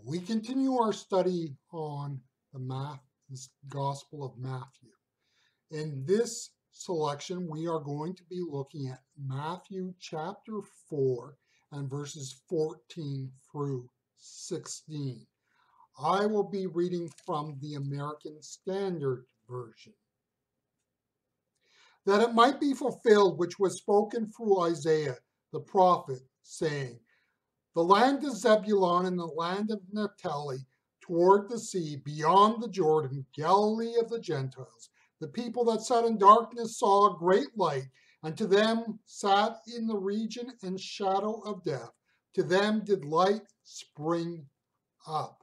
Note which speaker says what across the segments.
Speaker 1: We continue our study on this Gospel of Matthew. In this selection, we are going to be looking at Matthew chapter 4 and verses 14 through 16. I will be reading from the American Standard Version. That it might be fulfilled which was spoken through Isaiah the prophet, saying, the land of Zebulun and the land of Naphtali, toward the sea, beyond the Jordan, Galilee of the Gentiles. The people that sat in darkness saw a great light, and to them sat in the region and shadow of death. To them did light spring up.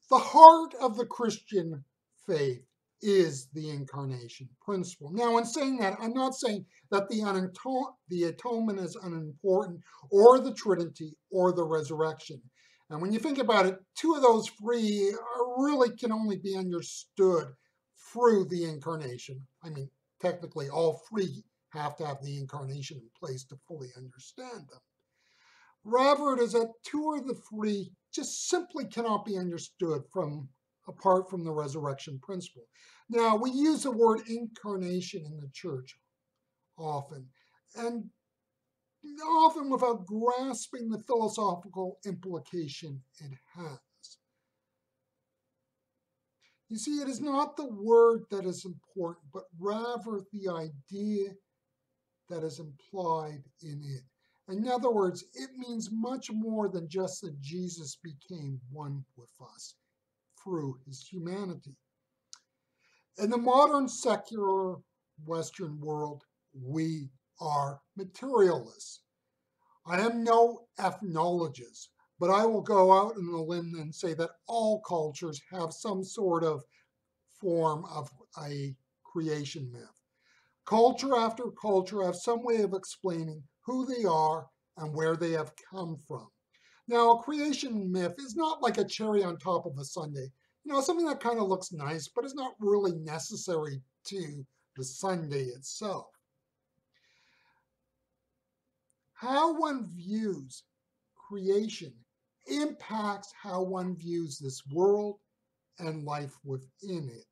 Speaker 1: The heart of the Christian faith is the incarnation principle. Now, in saying that, I'm not saying that the atonement is unimportant, or the Trinity, or the resurrection. And when you think about it, two of those three really can only be understood through the incarnation. I mean, technically, all three have to have the incarnation in place to fully understand them. Rather, it is that two of the three just simply cannot be understood apart from the resurrection principle. Now, we use the word incarnation in the church often, and often without grasping the philosophical implication it has. You see, it is not the word that is important, but rather the idea that is implied in it. In other words, it means much more than just that Jesus became one with us through his humanity. In the modern secular Western world, we are materialists. I am no ethnologist, but I will go out on a limb and say that all cultures have some sort of form of a creation myth. Culture after culture have some way of explaining who they are and where they have come from. Now, a creation myth is not like a cherry on top of a sundae. Something that kind of looks nice, but is not really necessary to the sundae itself. How one views creation impacts how one views this world and life within it.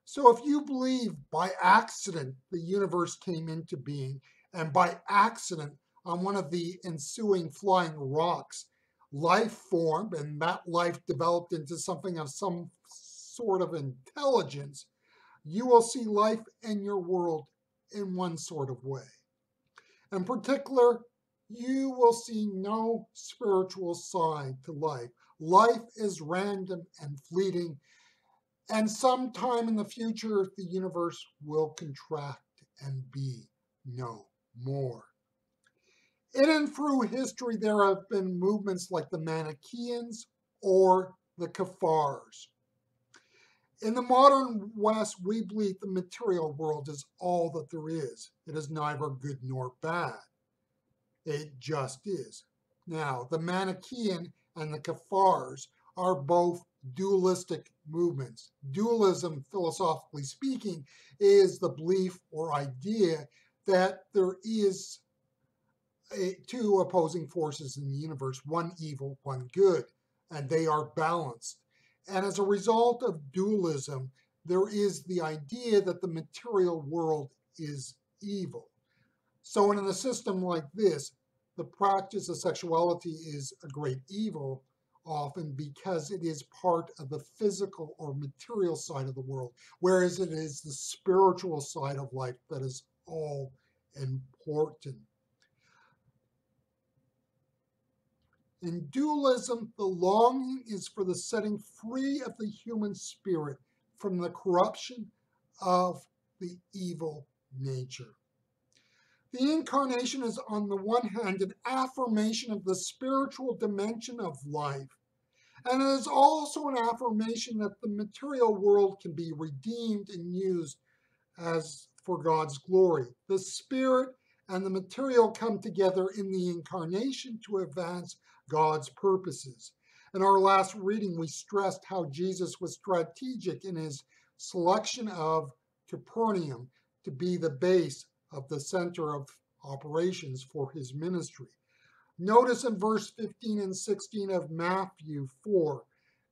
Speaker 1: So if you believe by accident the universe came into being, and by accident on one of the ensuing flying rocks, life formed, and that life developed into something of some sort of intelligence, you will see life in your world in one sort of way. In particular, you will see no spiritual side to life. Life is random and fleeting, and sometime in the future, the universe will contract and be no more. In and through history, there have been movements like the Manichaeans or the Cathars. In the modern West, we believe the material world is all that there is. It is neither good nor bad. It just is. Now, the Manichaean and the Cathars are both dualistic movements. Dualism, philosophically speaking, is the belief or idea that there is two opposing forces in the universe, one evil, one good, and they are balanced. And as a result of dualism, there is the idea that the material world is evil. So in a system like this, the practice of sexuality is a great evil, often because it is part of the physical or material side of the world, whereas it is the spiritual side of life that is all important. In dualism, the longing is for the setting free of the human spirit from the corruption of the evil nature. The incarnation is, on the one hand, an affirmation of the spiritual dimension of life, and it is also an affirmation that the material world can be redeemed and used as for God's glory. The spirit and the material come together in the incarnation to advance God's purposes. In our last reading, we stressed how Jesus was strategic in his selection of Capernaum to be the base of the center of operations for his ministry. Notice in verse 15 and 16 of Matthew 4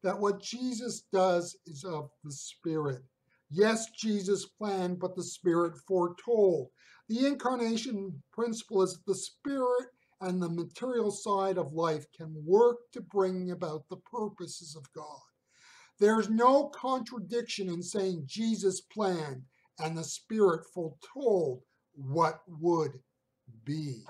Speaker 1: that what Jesus does is of the Spirit. Yes, Jesus planned, but the Spirit foretold. The incarnation principle is that the Spirit and the material side of life can work to bring about the purposes of God. There's no contradiction in saying Jesus planned and the Spirit foretold what would be.